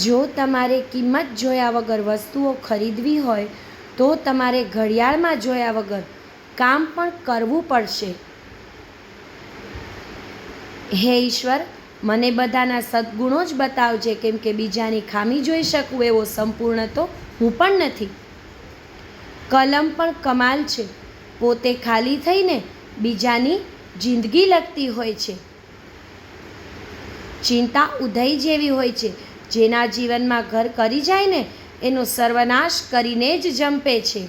જો તમારે કિંમત જોયા વગર વસ્તુઓ ખરીદવી હોય તો તમારે ઘડિયાળમાં જોયા વગર કામ પણ કરવું પડશે. હે ઈશ્વર, મને બધાના સદ્ગુણો જ બતાવજે, કેમ કે બીજાની ખામી જોઈ શકું એવો સંપૂર્ણ તો હું પણ નથી. કલમ પણ કમાલ છે, પોતે ખાલી થઈને બીજાની જિંદગી લખતી હોય છે. ચિંતા ઉધઈ જેવી હોય છે, જેના જીવનમાં ઘર કરી જાય ને એનો સર્વનાશ કરીને જ જંપે છે.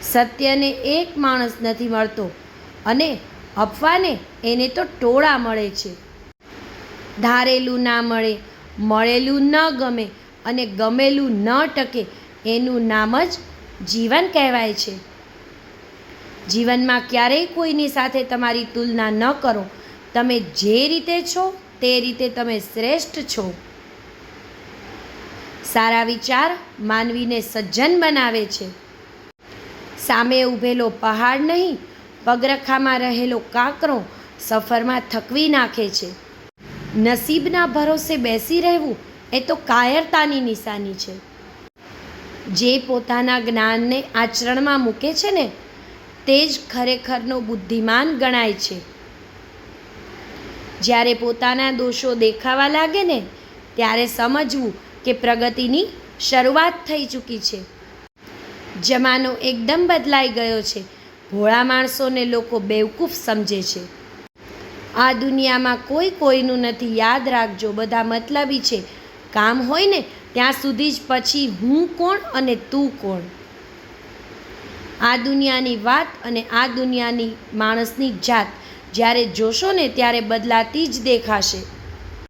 સત્યને એક માણસ નથી મળતો અને અફવાને એને તો ટોળા મળે છે. ધારેલું ના મળે, મળેલું ન ગમે અને ગમેલું ન ટકે એનું નામ જ જીવન કહેવાય છે. જીવનમાં ક્યારેય કોઈની સાથે તમારી તુલના ન કરો. તમે જે રીતે છો તે રીતે તમે શ્રેષ્ઠ છો. સારા વિચાર માનવીને સજ્જન બનાવે છે. સામે ઊભેલો પહાડ નહીં, પગરખામાં રહેલો કાંકરો સફરમાં થકવી નાખે છે. નસીબના ભરોસે બેસી રહેવું એ તો કાયરતાની નિશાની છે. જે પોતાના જ્ઞાનને આચરણમાં મૂકે છે ને તે જ ખરેખરનો બુદ્ધિમાન ગણાય છે. જ્યારે પોતાના દોષો દેખાવા લાગે ને ત્યારે સમજવું કે પ્રગતિની શરૂઆત થઈ ચૂકી છે. જમાનો એકદમ બદલાઈ ગયો છે. ભોળા માણસોને લોકો બેવકૂફ સમજે છે. આ દુનિયામાં કોઈ કોઈનું નથી, યાદ રાખજો. બધા મતલબી છે. કામ હોય ને ત્યાં સુધી જ, પછી હું કોણ અને તું કોણ. આ દુનિયાની વાત અને આ દુનિયાની માણસની જાત જ્યારે જોશો ને ત્યારે બદલાતી જ દેખાશે.